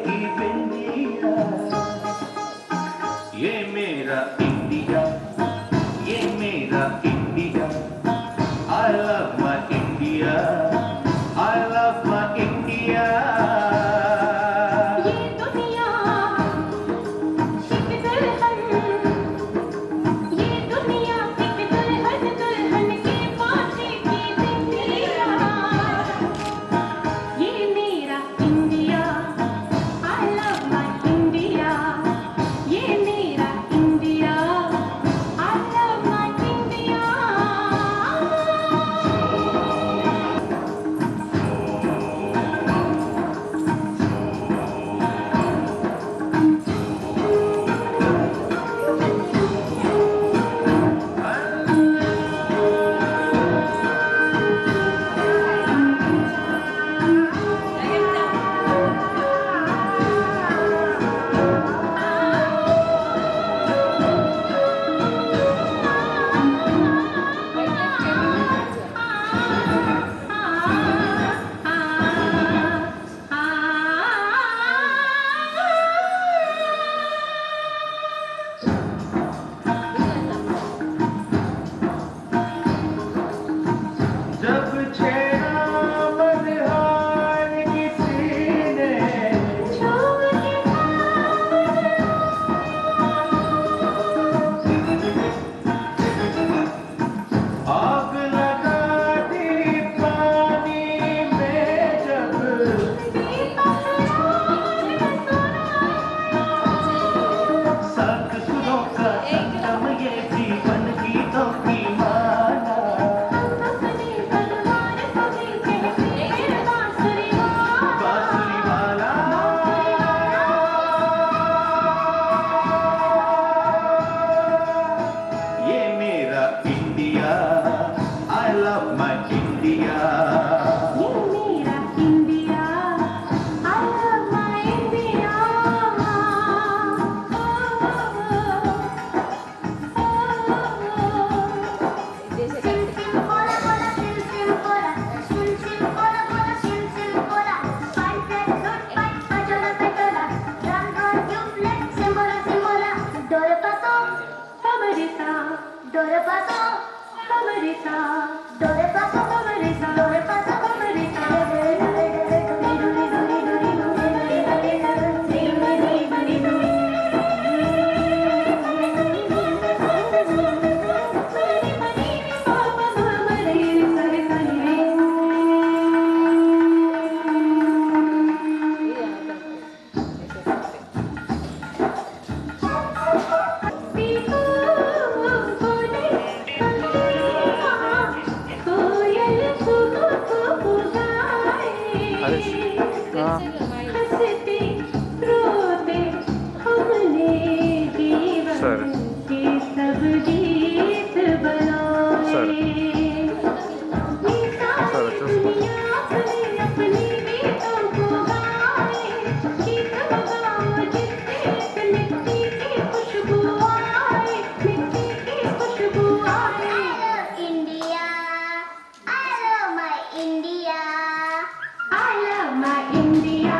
की बिंदिया, ये मेरा इंडिया, ये मेरा India. I love my India, I love my India। ये दुनिया एक दुल्हन, ये दुनिया एक दुल्हन, दुल्हन के पासे की बिंदिया। ये मेरा India, I love my India। ये मेरा India, I love my India। जब छेड़ा मदहार किसी ने, आग लगा दी पानी में जब, सात सुरों का संगम ये जीवन गीतों की माला। बांसुरी वाला, ये मेरा India, I love my India। ये मेरा India, I love my India। SIM SIM बोला बोला सिम सिम बोला, सिम सिम बोला बोला सिम सिम बोला। Fine flat good fight pajola petola, run on you flat simbola simbola। Dore paso favorita, dore paso favorita, dore paso favorita, dore paso favorita। कोयल कुकू कुकू गाए, हंसते रोते हमने जीवन के सब गीत बनाए। ये सारी दुनिया अपने अपने गीतों को गाए, गीत बजाओ जिससे मिट्टी की खुशबू आए, मिट्टी की खुशबू आए। India, I love my India, I love my India।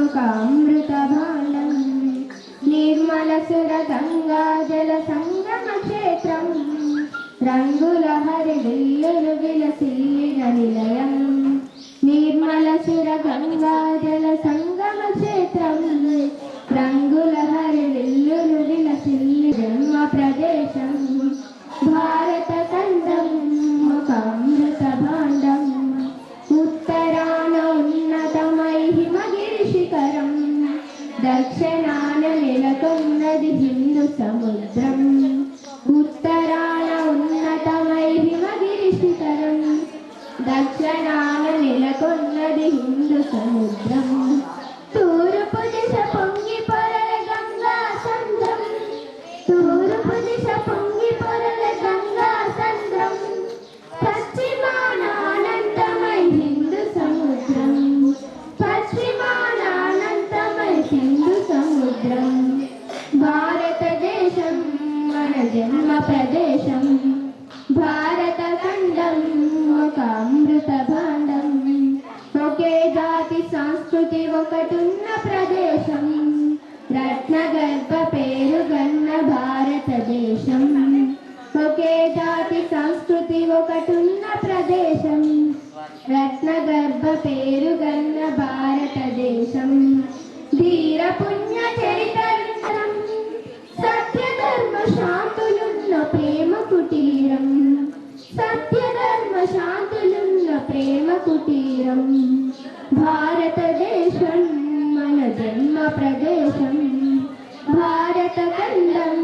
ఒక అమృత భాండం నిర్మల సుర గంగా జల సంగమ క్షేత్రం రంగుల హరివిల్లులు విలసిల్లిన నిలయం నిర్మల సుర గంగా జల సంగమ క్షేత్రం రంగుల హరివిల్లులు విలసిల్లి జన్మ ప్రదేశం భారత ఖండం ఒక అమృత భాండం ఉత్తరాన ఉన్నతమై హిమగిరి శిఖరం దక్షిణాన నెలకొన్నది హిందూ సముద్రం ఉత్తరాన ఉన్నతమై హిమగిరి శిఖరం దక్షిణాన నెలకొన్నది హిందూ సముద్రం తూర్పు దిశ పొంగి పొరల గంగా సంద్రం తూర్పు దిశ పొంగి పొరల గంగా సంద్రం పశ్చిమాన అనంతమై హిందూ సముద్రం పశ్చిమాన అనంతమై హిందూ సముద్రం భారతదేశం మన జన్మ ప్రదేశం భారత ఖండం ఒక అమృత భాండం ఒకే జాతి సంస్కృతి ఒకటున్న ప్రదేశం రత్నగర్భ పేరుగన్న భారతదేశం ఒకే జాతి సంస్కృతి ఒకటున్న ప్రదేశం రత్నగర్భ పేరుగన్న భారతదేశం ధీర పుణ్య చరిత్రం సత్య ధర్మ శాంతులున్న ప్రేమ కుటీరం సత్య ధర్మ శాంతులున్న ప్రేమ కుటీరం భారతదేశం మన జన్మ ప్రదేశం భారత ఖండం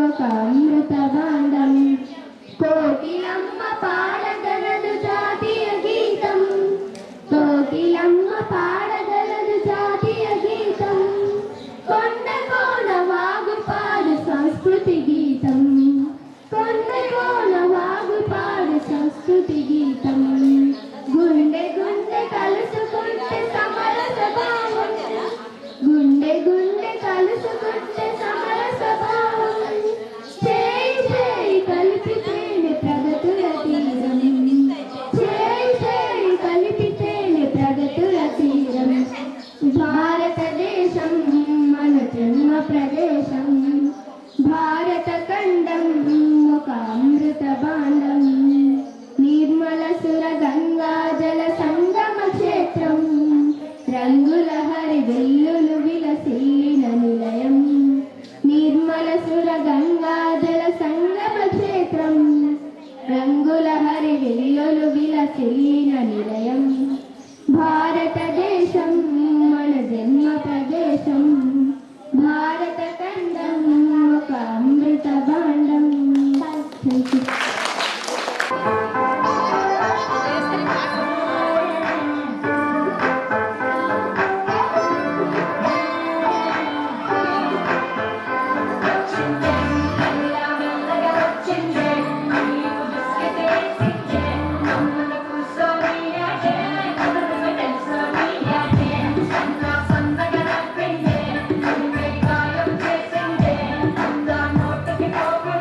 ఒక అమృత భాండం కోకిలమ్మ పాడగలదు జాతీయ గీతం కోకిలమ్మ పాడగలదు జాతీయ గీతం కొండ కోన వాగు పాడు సంస్కృతి గీతం కొండ కోన వాగు పాడు సంస్కృతి గీతం గుండె గుండె కలుసుకుంటే సమరస భావం గుండె గుండె కలుసుకుంటే సమరస భావం చేయి చేయి కలిపితేనే ప్రగతుల తీరం చేయి చేయి కలిపితేనే ప్రగతుల తీరం భారతదేశం మన జన్మ ప్రదేశం భారత ఖండం ఒక అమృత భాండం నిర్మల సుర గంగా జల సంగమ క్షేత్రం రంగుల హరివిల్లులు విలసిల్లిన నిలయం నిర్మల సుర గంగా జల సంగమ క్షేత్రం రంగుల హరివిల్లులు విలసిల్లిన నిలయం భారతదేశం మన జన్మ ప్రదేశం భారత ఖండం ఒక అమృత భాండం Thank you.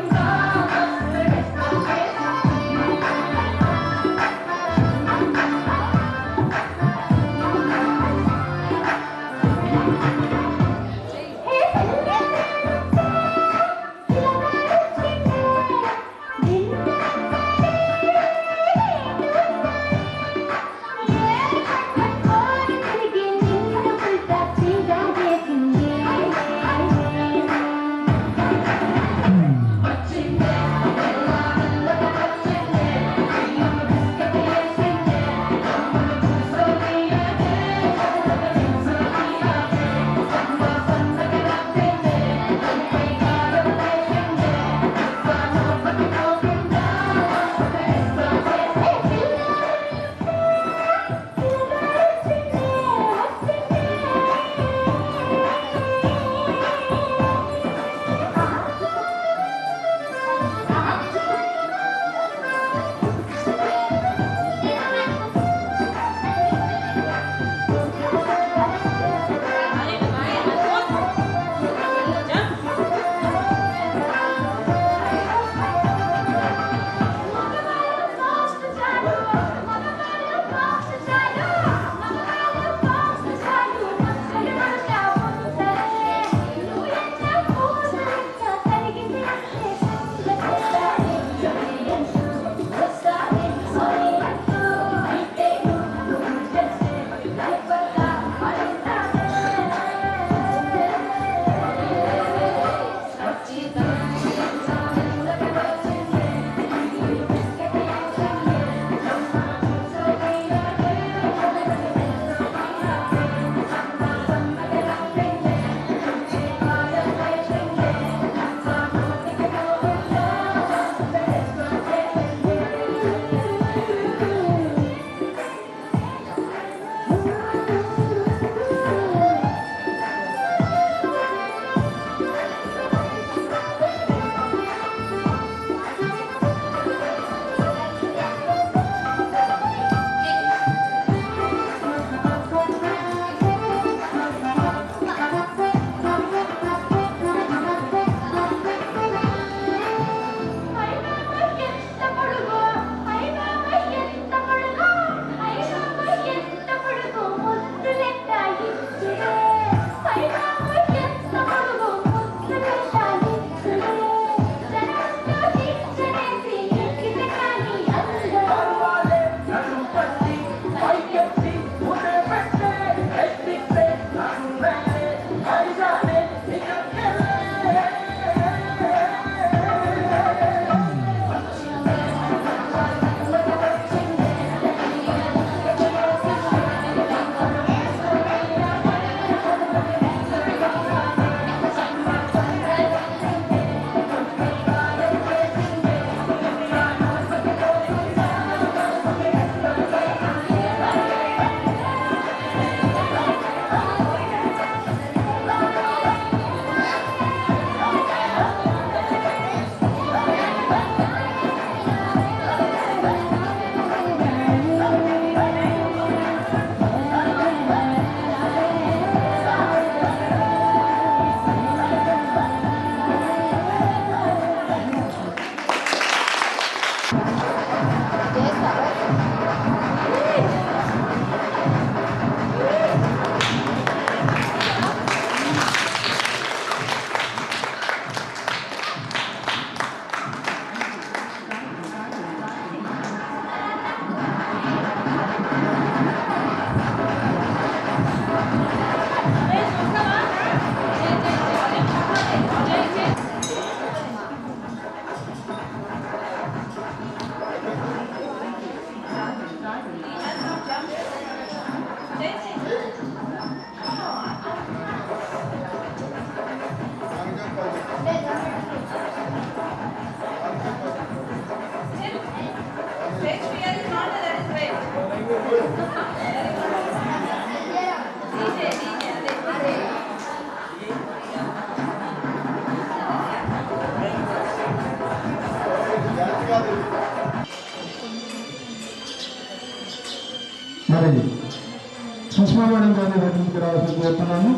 గారిని వేదికకి రావాల్సి కోరుతున్నాను.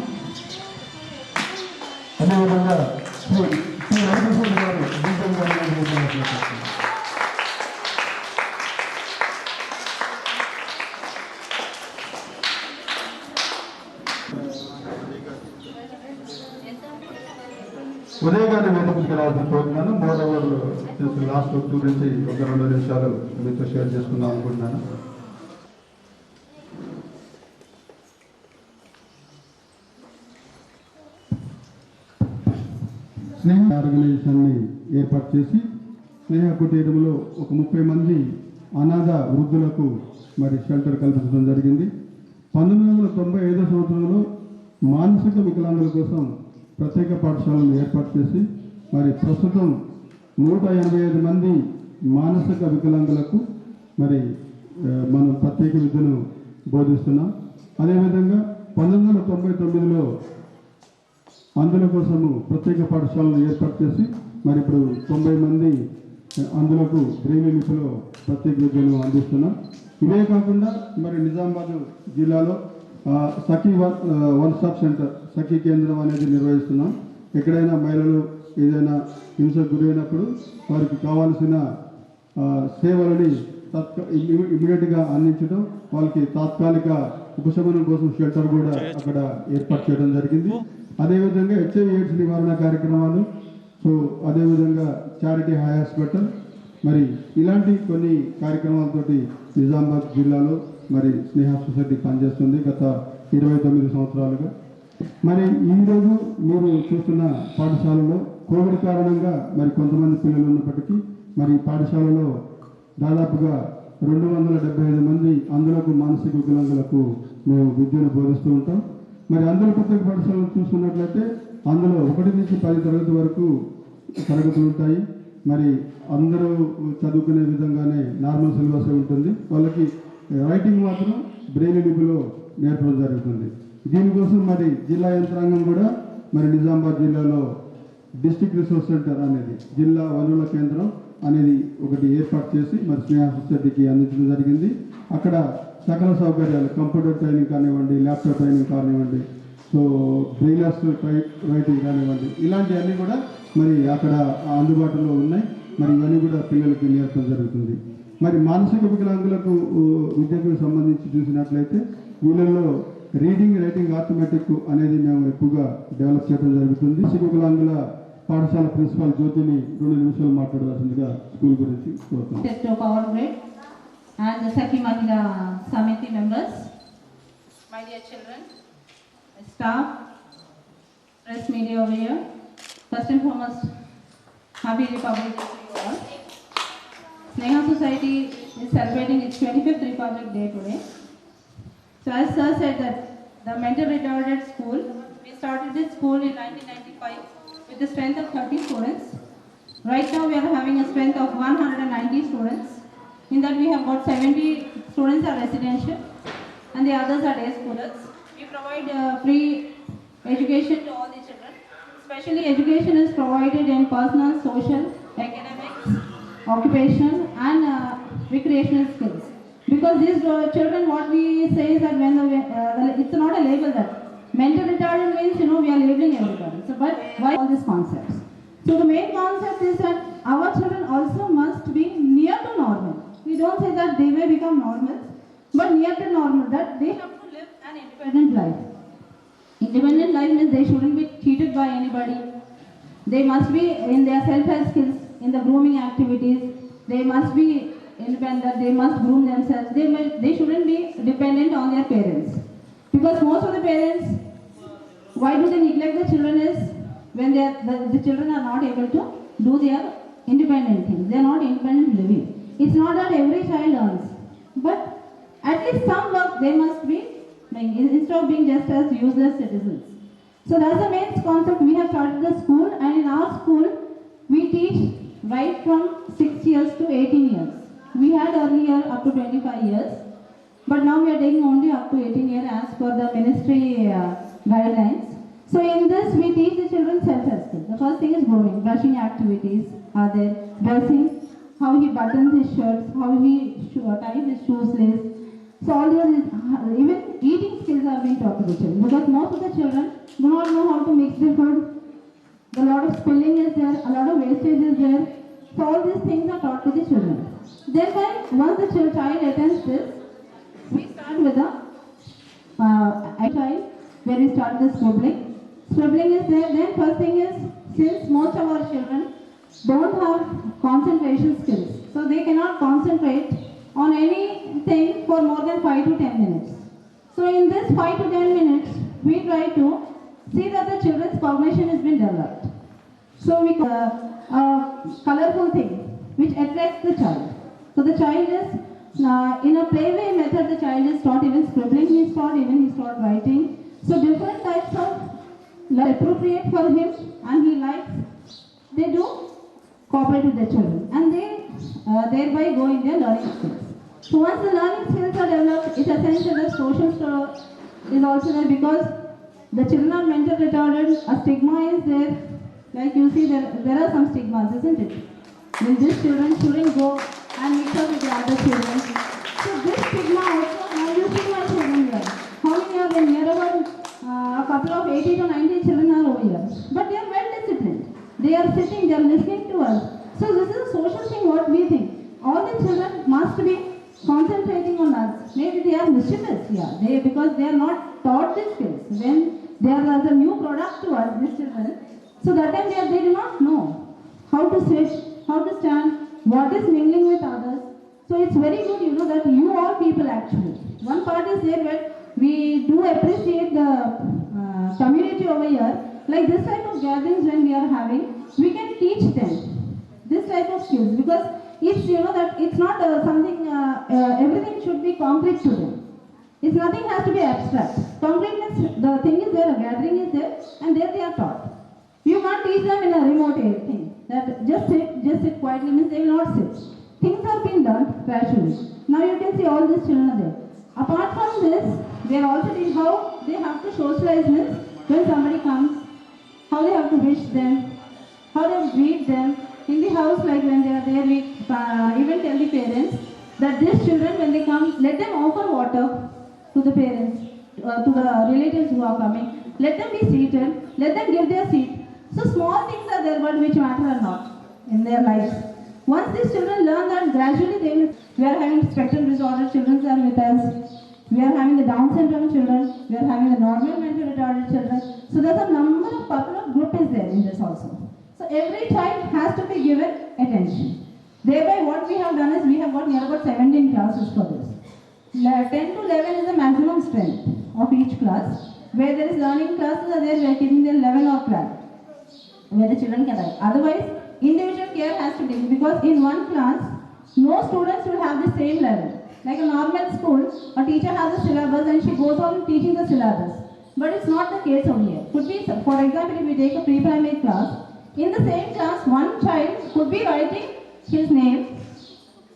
అదేవిధంగా శ్రీ రామకృష్ణ గారు డీజల్ గారిని వేదికకి రావాల్సి ఉదయ్ గారిని వేదికకి రావాల్సి కోరుతున్నాను. మోడవర్ లాస్ట్ గురించి ఒక 2 నిమిషాలు మీతో షేర్ చేసుకుందాం అనుకుంటున్నాను. స్నేహ ఆర్గనైజేషన్ని ఏర్పాటు చేసి స్నేహ కుటీరంలో ఒక 30 మంది అనాథ వృద్ధులకు మరి షెల్టర్ కల్పించడం జరిగింది. 1995 సంవత్సరంలో మానసిక వికలాంగుల కోసం ప్రత్యేక పాఠశాలను ఏర్పాటు చేసి మరి ప్రస్తుతం 185 మంది మానసిక వికలాంగులకు మరి మనం ప్రత్యేక విద్యను బోధిస్తున్నాం. అదేవిధంగా 1999లో అందుల కోసము ప్రత్యేక పాఠశాలను ఏర్పాటు చేసి మరి ఇప్పుడు 90 మంది అందులకు బ్రెయిలీ లిపిలో ప్రత్యేక విద్యను అందిస్తున్నాం. ఇవే కాకుండా మరి నిజామాబాద్ జిల్లాలో సఖీ వన్ స్టాప్ సెంటర్ సఖీ కేంద్రం అనేది నిర్వహిస్తున్నాం. ఎక్కడైనా మహిళలు ఏదైనా హింసకు గురైనప్పుడు వారికి కావాల్సిన సేవలని ఇమీడియట్గా అందించడం, వాళ్ళకి తాత్కాలిక ఉపశమనం కోసం షెల్టర్ కూడా అక్కడ ఏర్పాటు చేయడం జరిగింది. అదేవిధంగా HIV AIDS నివారణ కార్యక్రమాలు, సో అదేవిధంగా చారిటీ హై హాస్పిటల్, మరి ఇలాంటి కొన్ని కార్యక్రమాలతోటి నిజామాబాద్ జిల్లాలో మరి స్నేహ సొసైటీ పనిచేస్తుంది గత 29 సంవత్సరాలుగా. మరి ఈరోజు మీరు చూస్తున్న పాఠశాలలో కోవిడ్ కారణంగా మరి కొంతమంది పిల్లలు ఉన్నప్పటికీ మరి పాఠశాలలో దాదాపుగా 275 మంది అందులకు మానసిక వికలాంగులకు మేము విద్యను బోధిస్తూ ఉంటాం. మరి అందులో ప్రత్యేక పాఠశాలను చూసుకున్నట్లయితే అందులో 1 నుంచి 10 తరగతి వరకు తరగతులు ఉంటాయి. మరి అందరూ చదువుకునే విధంగానే నార్మల్ సిలబస్ ఉంటుంది. వాళ్ళకి రైటింగ్ మాత్రం బ్రెయిలీ లిపిలో నేర్పడం జరుగుతుంది. దీనికోసం మరి జిల్లా యంత్రాంగం కూడా మరి నిజామాబాద్ జిల్లాలో డిస్ట్రిక్ట్ రిసోర్స్ సెంటర్ అనేది జిల్లా వనరుల కేంద్రం అనేది ఒకటి ఏర్పాటు చేసి మరి స్నేహ సొసైటీకి అందించడం జరిగింది. అక్కడ సకల సౌకర్యాలు, కంప్యూటర్ ట్రైనింగ్ కానివ్వండి, ల్యాప్టాప్ ట్రైనింగ్ కానివ్వండి, సో బ్రెయిలర్స్ రైటింగ్ కానివ్వండి, ఇలాంటివన్నీ కూడా మరి అక్కడ అందుబాటులో ఉన్నాయి. మరి ఇవన్నీ కూడా పిల్లలకి నేర్పడం జరుగుతుంది. మరి మానసిక వికలాంగులకు విద్యకు సంబంధించి చూసినట్లయితే వీళ్ళల్లో రీడింగ్, రైటింగ్, ఆర్థమెటిక్ అనేది మేము ఎక్కువగా డెవలప్ చేయడం జరుగుతుంది. మానసిక వికలాంగుల పాఠశాల ప్రిన్సిపాల్ జ్యోతిని 2 నిమిషాలు మాట్లాడవలసిందిగా స్కూల్ గురించి కోరుతున్నాం. And the Sakhi Mahila Samiti members, my dear children, staff, press media over here, first and foremost, Happy Republic Day to you all. Sneha Society is celebrating its 25th Republic Day today. So as Sir said that the mental retarded school, we started this school in 1995 with a strength of 30 students. Right now we are having a strength of 190 students. In that we have got 70 students are residential and the others are day schoolers. We provide free education to all the children. Especially education is provided in personal, social, academics, occupation and recreational skills. Because these children, what we say is that when it's not a label that mental retarded means, we are labeling everybody. So but why all these concepts? So the main concept is that our children also must be near to normal. We don't say that they may become normal, but near to normal, that they have to live an independent life. Independent life means they shouldn't be cheated by anybody. They must be in their self-help skills, in the grooming activities. They must be independent, they must groom themselves. They shouldn't be dependent on their parents. Because most of the parents, why do they neglect the children is when the children are not able to do their independent things. They are not independent living. It's not that every child earns, but at least some work they must be doing instead of being just as useless citizens. So that's the main concept. We have started the school, and in our school we teach right from 6 years to 18 years. We had earlier up to 25 years, but now we are taking only up to 18 years as per the ministry guidelines. So in this we teach the children self-help skills. The first thing is grooming, brushing activities are there, dressing, how he buttons his shirts, how he ties his shoe sleeves. So all these, even eating skills are being taught to the children because most of the children do not know how to mix the food. A lot of spilling is there, a lot of wastage is there. So all these things are taught to the children. Thereby, once the child attends this, we start with a child where we start the scribbling. Scribbling is there. Then first thing is, since most of our children don't have concentration skills, so they cannot concentrate on anything for more than 5 to 10 minutes. So in this 5 to 10 minutes, we try to see that the children's cognition has been developed. So we colorful thing which attracts the child. So the child is in a playway method. The child is taught even scribbling. He is taught writing. So different types of appropriate for him, and he likes. They do cooperate with the children, and they thereby go in their learning skills. So once the learning skills are developed, it's essential that social is also there because the children are mentally retarded. A stigma is there. Like you see, there are some stigmas, isn't it? When these children shouldn't go and mix up with the other children. So this stigma also, now you see my children here. How many are there? Near about a couple of 80 to 90 children are over here. But they are well disciplined. They are sitting, they are listening to us. So this is a social thing what we think. All the children must be concentrating on us. Maybe they are mischievous, yeah. Because they are not taught these skills. When they are as a new product to us, these children. So that time they do not know how to sit, how to stand, what is mingling with others. So it's very good, that you all people actually. One part is there where we do appreciate the community over here. Like this type of gatherings when we are having, we can teach them this type of skills because it's that it's not something. Everything should be concrete to them. It's nothing has to be abstract. Concreteness. The thing is there, a gathering is there, and there they are taught. You can't teach them in a remote thing. That just sit quietly means they will not sit. Things are being done gradually. Now you can see all these children are there. Apart from this, they are also teaching how they have to socialize means when somebody comes, how they have to wish them, how they greet them. In the house, like when they are there, we even tell the parents that these children, when they come, let them offer water to the parents, to the relatives who are coming. Let them be seated. Let them give their seat. So small things are there, but which matter or not in their lives. Once these children learn that, gradually they will. We are having spectrum disorder children are with us. We are having the Down syndrome children. We are having the normal mental retarded children. So there's a number of couple of group is there in this also. So every child has to be given attention. Thereby what we have done is we have got near about 17 classes for this. 10 to 11 is the maximum strength of each class. Where there is learning classes are there, we are keeping them 11 or 12. Where the children can write. Otherwise, individual care has to be because in one class, no students will have the same level. Like a normal school, a teacher has a syllabus and she goes on teaching the syllabus. But it's not the case over here. Could be, for example, if we take a pre-primary class, in the same class, one child could be writing his name,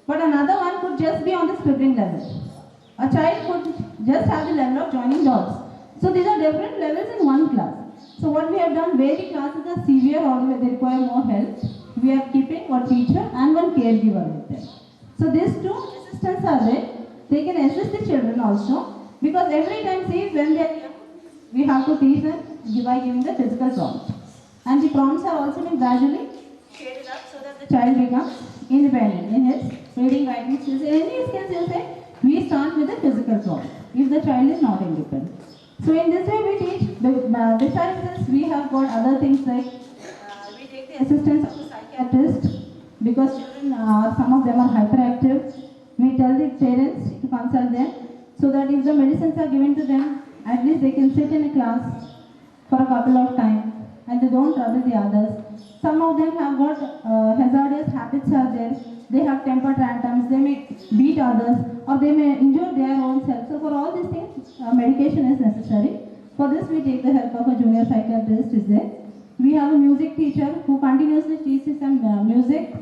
but another one could just be on the scribbling level. A child could just have the level of joining dots. So these are different levels in one class. So what we have done, where the classes are severe or where they require more help, we are keeping one teacher and one caregiver with them. So these two assistants are there. They can assist the children also because every time, see, when they are young, we have to teach them by giving the physical prompts. And the prompts are also being gradually shaded up so that the child becomes independent in his reading, writing skills. Any skills you say, we start with the physical prompt if the child is not independent. So in this way we teach. Besides this, we have got other things like we take the assistance of the psychiatrist because children are, some of them are hyperactive. We tell the parents to consult them so that if the medicines are given to them, at least they can sit in a class for a couple of times and they don't trouble the others. Some of them have got hazardous habits are there. They have temper tantrums, they may beat others or they may injure their own self. So for all these things, medication is necessary. For this we take the help of a junior psychiatrist is there. We have a music teacher who continuously teaches them music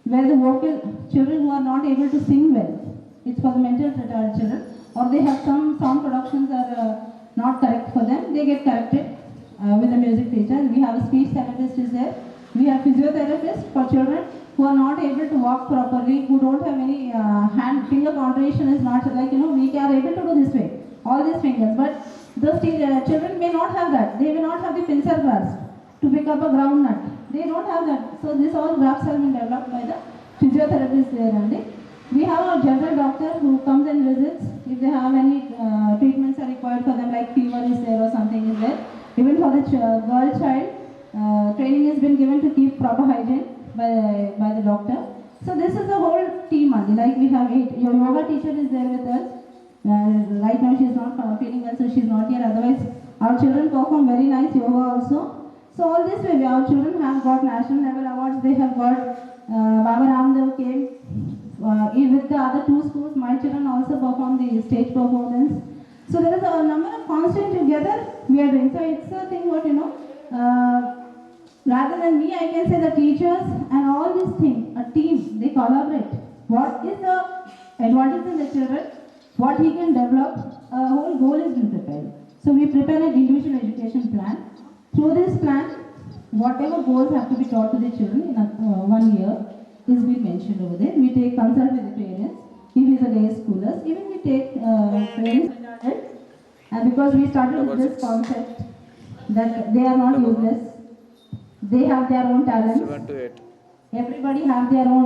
where the vocal children who are not able to sing well. It's for the mental retarded children or they have some sound productions are not correct for them. They get corrected with the music teacher. We have a speech therapist is there. We have physiotherapists for children who are not able to walk properly, who don't have any hand finger coordination is not like, you know, we are able to do this way, all these fingers, but those children may not have that. They may not have the pincer grasp to pick up a ground nut. They don't have that. So this all grafts have been developed by the physiotherapists there only. We have a general doctor who comes and visits if they have any treatments are required for them, like fever is there or something is there. Even for the girl child, training has been given to keep proper hygiene by the doctor. So this is a whole team only. Like we have 8. Your yoga teacher is there with us. Right now she is not feeling well, so she is not here. Otherwise, our children perform very nice yoga also. So all this way, our children have got national level awards. They have got Baba Ramdev came with the other 2 schools. My children also performed the stage performance. So there is a number of constant together we are doing. So it's a thing what, you know, rather than me, I can say the teachers and all these things, a team, they collaborate. What is the advantage in the children? What he can develop, a whole goal is been prepared. So we prepare an individual education plan. Through this plan, whatever goals have to be taught to the children in 1 year is being mentioned over there. We take consult with the parents, if it's a day schoolers, even we take parents, and because we started with this concept that they are not useless, they have their own talents, everybody have their own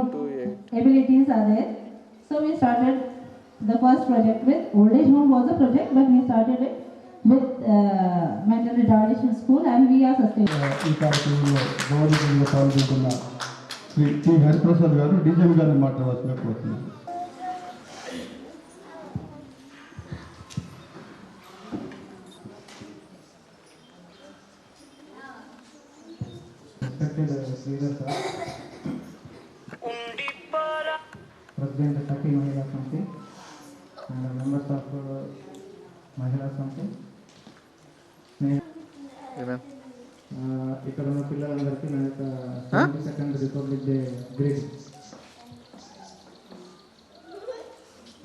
abilities are there. So we started the first project with old age home was a project, but we started it with mental retardation school, and we are sustainable. ఈ కార్యక్రమంలో గౌరవంగా పాల్గొంటున్న Shri T Hariprasad గారు DGM గారిని మాట్లాడవలసిన కోరుతున్నాను. President Saki Mahila Samiti and members of Mahila Samiti. ఇక్కడ ఉన్న పిల్లలందరికీ నా యొక్క 72nd రిపబ్లిక్ డే గ్రీటింగ్.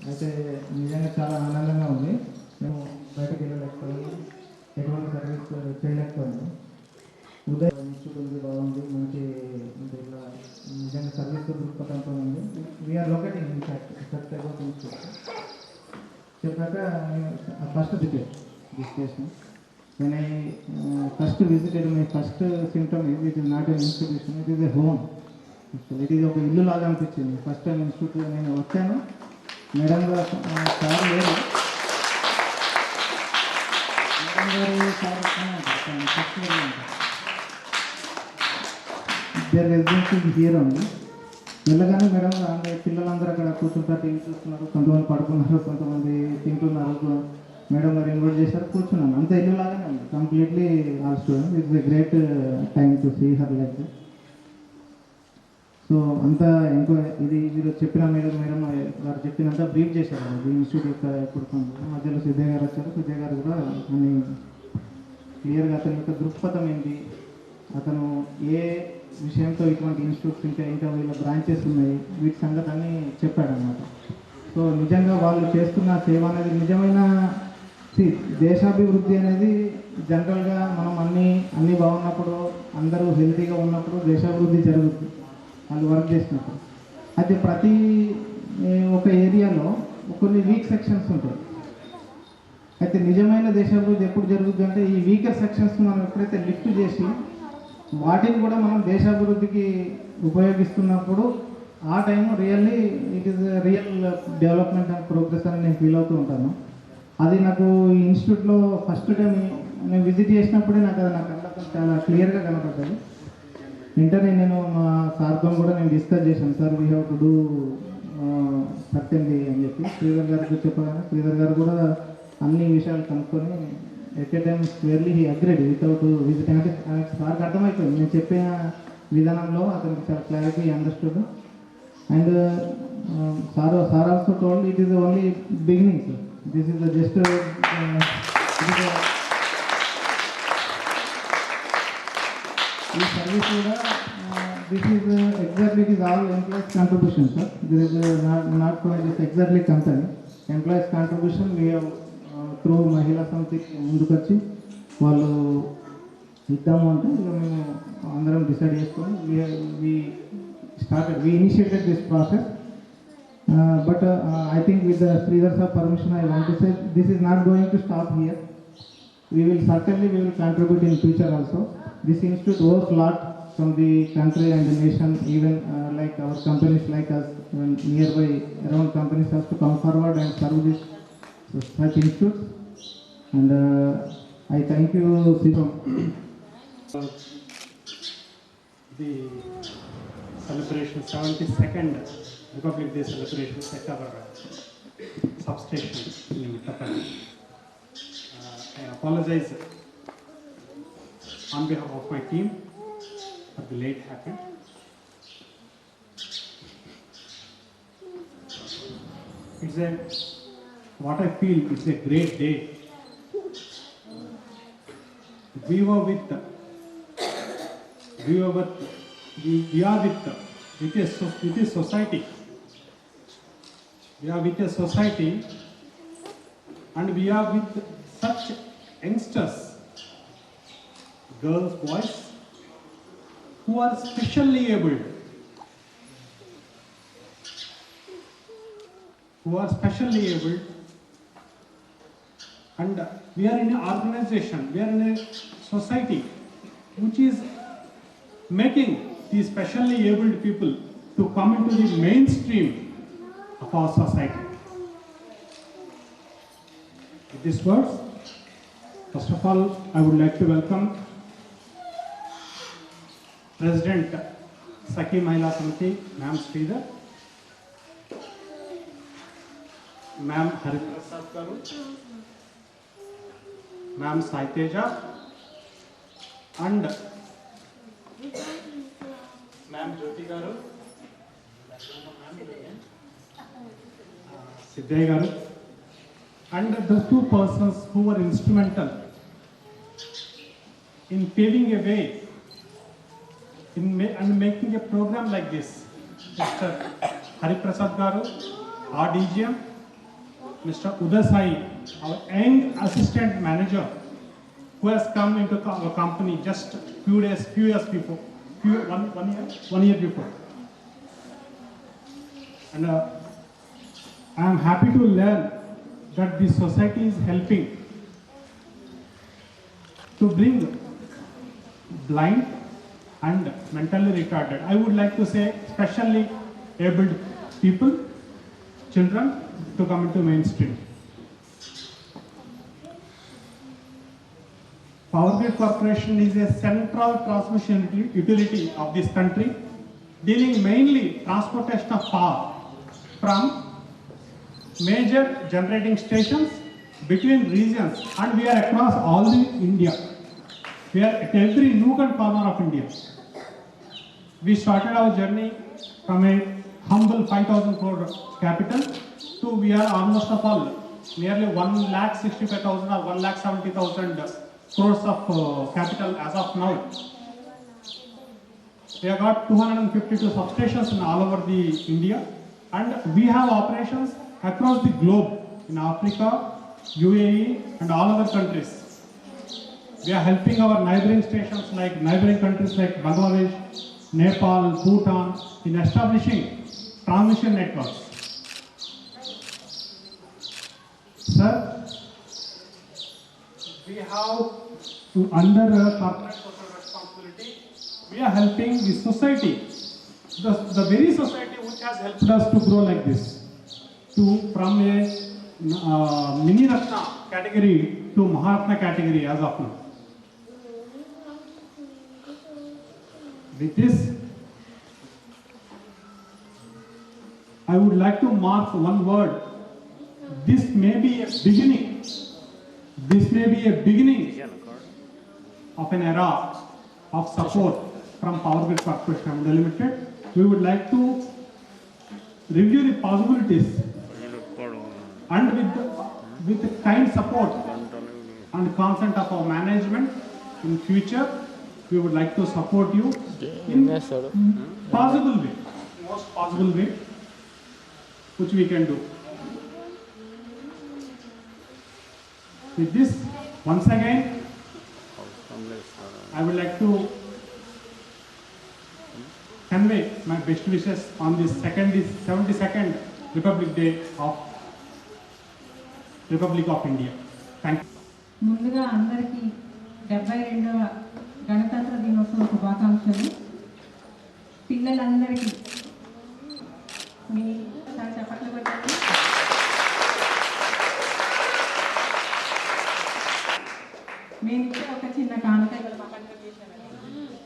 అయితే నిజంగా చాలా ఆనందంగా ఉంది. మేము బయటకు వెళ్ళలేకపోయాము, ఎటువంటి సర్వీస్ చేయలేకపోయాము. ఉదయం ఇన్స్టిట్యూట్ బాగుంది, మంచి ఇలా నిజంగా సర్వీస్ దృక్పథంతో ఉంది. We're locating in fact subscriber institute చెప్పాక first visit this station. When I first visited, my first symptom is it is not an institution, it is a home. It is ఒక ఇల్లు లాగా అనిపించింది. ఫస్ట్ టైం ఇన్స్టిట్యూట్ నేను వచ్చాను, madam గారు sir లేదు, madam గారు sir first there residency here ఉంది. వెళ్ళగానే మేడం పిల్లలందరూ అక్కడ కూర్చుంటారు, టీవీ చూస్తున్నారు, కొంతమంది పడుకున్నారు, కొంతమంది తింటున్నారు. మేడం గారు ఇన్వైట్ చేశారు, కూర్చున్నాను. అంత ఇల్లు లాగానే ఉంది, completely all student. It's a great time to see her like this. So అంతా ఇంకో ఇది మీరు చెప్పిన మేడం గారు చెప్పినంత బ్రీఫ్ చేశారు. ఈ ఇన్స్టిట్యూట్ యొక్క ఇప్పుడు మధ్యలో సిద్ధయ్య గారు వచ్చారు. సిద్ధయ్య గారు కూడా అన్ని క్లియర్గా అతని యొక్క దృక్పథం ఏంటి, అతను ఏ విషయంతో ఇటువంటి ఇన్స్టిట్యూట్స్ ఇంకా వీళ్ళ బ్రాంచెస్ ఉన్నాయి, వీటి సంగతి అన్నీ చెప్పాడనమాట. సో నిజంగా వాళ్ళు చేస్తున్న సేవ అనేది నిజమైన దేశాభివృద్ధి అనేది జనరల్గా మనం అన్నీ బాగున్నప్పుడు, అందరూ హెల్తీగా ఉన్నప్పుడు దేశాభివృద్ధి జరుగుతుంది వాళ్ళు వర్క్ చేసినప్పుడు. అయితే ప్రతి ఒక ఏరియాలో కొన్ని వీక్ సెక్షన్స్ ఉంటాయి. అయితే నిజమైన దేశాభివృద్ధి ఎప్పుడు జరుగుతుంది అంటే ఈ వీకర్ సెక్షన్స్ మనం ఎప్పుడైతే లిఫ్ట్ చేసి వాటిని కూడా మనం దేశాభివృద్ధికి ఉపయోగిస్తున్నప్పుడు ఆ time really it is real development and progress అని నేను ఫీల్ అవుతూ ఉంటాను. అది నాకు ఈ ఇన్స్టిట్యూట్లో ఫస్ట్ టైం నేను విజిట్ చేసినప్పుడే నాకు కళ్ళతో చాలా క్లియర్గా కనపడ్డది. వెంటనే నేను మా సార్తో కూడా నేను డిస్కస్ చేశాను, sir we have to do certainly అని చెప్పి శ్రీధర్ గారికి చెప్పగానే శ్రీధర్ గారు కూడా అన్ని విషయాలు కనుక్కొని at a time clearly he agreed without visit. అంటే సార్కి అర్థమైపోయింది నేను చెప్పిన విధానంలో, అతనికి చాలా clarity understood. And sir also told it is only beginning sir, this is just ఈ సర్వీస్ కూడా this is exactly it is all employees contribution sir. This is not for this exactly company employees contribution. We have through మహిళా సమితికి ముందుకు వచ్చి వాళ్ళు ఇద్దాము అంటే ఇక మేము అందరం డిసైడ్ చేసుకొని started, we initiated this process. But I think with the Sridhar sir permission, I want to say this is not going to stop here. We will contribute in future also. This institute owes a lot from the country and the nation, even like our companies like us, when nearby around companies have to come forward and serve this such institutes. And I thank you, Sri. The celebration, 72nd Republic Day celebration at our substation in Mittapalli. I apologize on behalf of my team for the late happened. What I feel, it's a great day. We are with a society. We are with a society, and we are with such youngsters, girls, boys, who are specially able, and we are in an organization, we are in a society which is making these specially abled people to come into the mainstream of our society. With these words, first of all, I would like to welcome President Sakhi Mahila Samiti, Ma'am Sridhar, Ma'am Hariprasad Garu, Ma'am Saiteja, and Ma'am Jyoti Garu, Siddhay Garu, and the two persons who were instrumental in paving a way and making a program like this. Mr. Hariprasad Garu, our DGM, Mr. Uday Sai, our young assistant manager, who has come into our company just few years before, one year before. And I am happy to learn that this society is helping to bring blind and mentally retarded, I would like to say specially abled people, children, to come into mainstream. Power Grid Corporation is a central transmission utility of this country, dealing mainly transportation of power from major generating stations between regions, and we are across all the India. We are at every nook and corner of India. We started our journey from a humble 5,000 crore capital to we are almost of all nearly 1,65,000 or 1,70,000 crores of capital as of now. We have got 252 substations in all over the India, and we have operations across the globe in Africa, UAE, and all other countries. We are helping our neighboring stations like neighboring countries like Bangladesh, Nepal, Bhutan in establishing transmission networks. Sir, we have under corporate social responsibility, we are helping the society, the very society which has helped us to grow like this, from a mini Ratna category to Maharatna category as of now. With this, I would like to mark one word. This may be a beginning. This may be a beginning of an era of support from Power Grid Corporation Limited. We would like to review the possibilities, and with the kind support and consent of our management in future, we would like to support you in possible way, most possible way, which we can do. With this, once again, I would like to convey my best wishes on this 72nd Republic Day of Republic of India. Thank you. ముందుగా అందరికీ 72వ గణతంత్ర దినోత్సవ శుభాకాంక్షలు. పిల్లలందరికీ మీ చప్పట్లు కొట్టండి. మేమిచ్చే ఒక చిన్న కానుక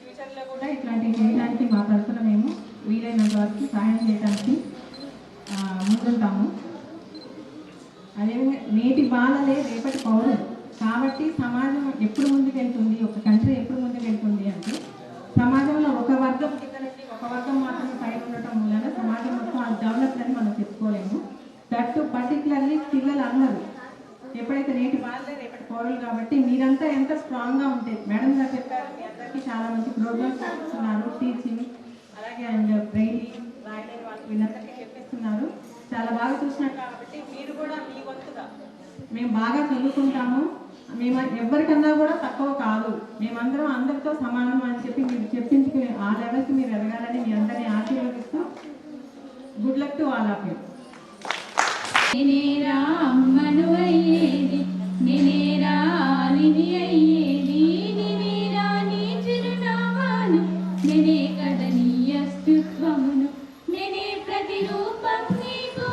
ఫ్యూచర్లో కూడా ఇట్లాంటివి చేయడానికి మా తరఫున మేము వీలైనంత వరకు సహాయం చేయడానికి ముందుంటాము. అదేవిధంగా నేటి బాలలే రేపటి పౌరులు కాబట్టి సమాజం ఎప్పుడు ముందుకెళ్తుంది, ఒక కంట్రీ ఎప్పుడు ముందుకెళ్తుంది అంటే సమాజంలో ఒక వర్గం కింద నుంచి ఒక వర్గం మాత్రమే పైన ఉండటం వలన సమాజం మొత్తం అది డెవలప్ అని మనం చెప్పుకోలేము. దట్టు పర్టికులర్లీ పిల్లలు అందరూ ఎప్పుడైతే నేటి బాలలే రేపటి పౌరులు కాబట్టి మీరంతా ఎంత స్ట్రాంగ్గా ఉంటే మేడం గారు చెప్పారు, మీ అందరికీ చాలా మంచి ప్రోగ్రామ్స్ చేస్తున్నారు, టీచింగ్ అలాగే అండ్ బ్రెయిలీ రాయలేని వాళ్ళకి వీళ్ళందరికీ చెప్పిస్తున్నారు. చాలా బాగా చూసినారు కాబట్టి మీరు కూడా మీ వంతుగా మేము బాగా చదువుకుంటాము, మేము ఎవరికన్నా కూడా తక్కువ కాదు, మేమందరం అందరితో సమానం అని చెప్పి మీరు చెప్పించుకుని ఆ లెవెల్కి మీరు ఎదగాలని మీ అందరినీ ఆశీర్వదిస్తూ good luck to all of you. నేనేరా అమ్మను అయ్యేది, నేనేరా ఆలిని అయ్యేది, నేనేరా నీ చిరునామాను, నేనే కద నీ అస్తిత్వమును, నేనే ప్రతిరూపం నీకు.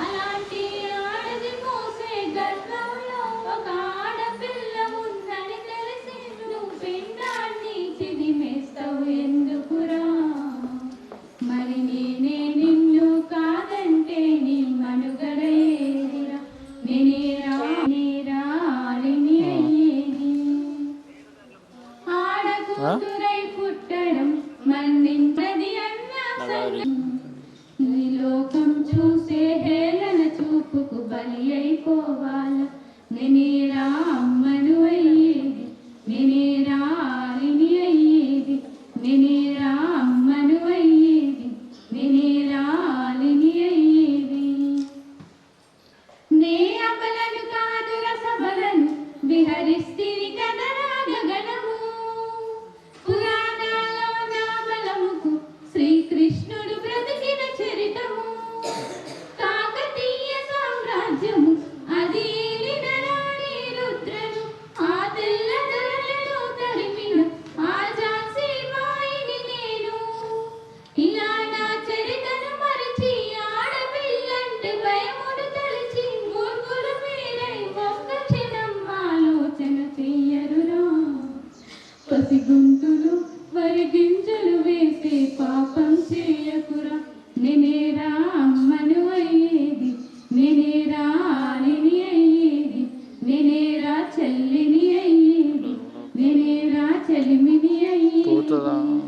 అలాంటి ఆడది మోసే గర్భంలో ఒక ఆడపిల్ల ఉందని తెలిసి నువ్వు పిండాన్ని చిదిమేస్తావు ఎందుకురా? మరి నేనే నిన్ను కాదంటే నీ మనుగడ ఏదిరా? నేనేరా ఆలిని అయ్యేది. ఆడకూతురై పుట్టడం మన్నింటది అన్న ఈ లోకం చూసే హేళన చూపుకు బలి అయిపోవాల. నేనేరా అమ్మను అయ్యేది, నేనేరా ఆలిని అయ్యేది, నేనేరా అమ్మను అయ్యేది, నేనేరా ఆలిని అయ్యేది. నే అబలను కాదు రసబలను విహరిస్తిని కదరా గగనము. పురాణాల్లో నా బలముకు శ్రీకృష్ణుడు బ్రతికిన చరితము. కాకతీయ సామ్రాజ్యము అది ఏలిన రాణి రుద్రను, ఆ తెల్ల దొరలను తరిమిన ఆ ఝాన్సీ మాయిని నేను. ఇలా నా చరితను మరచి ఆడపిల్లంటే భయమును తలచి మూర్ఖులు మీరై ఒక్క క్షణం ఆలోచన చెయ్యరురా. పసిగుంటులు వరి గింజలు వేసే పాపం చేయకురా. నేనేరా అమ్మను అయ్యేది, నేనేరా ఆలిని అయ్యేది, నేనేరా చెల్లిని అయ్యేది, నేనేరా చెలిమిని అయ్యేది.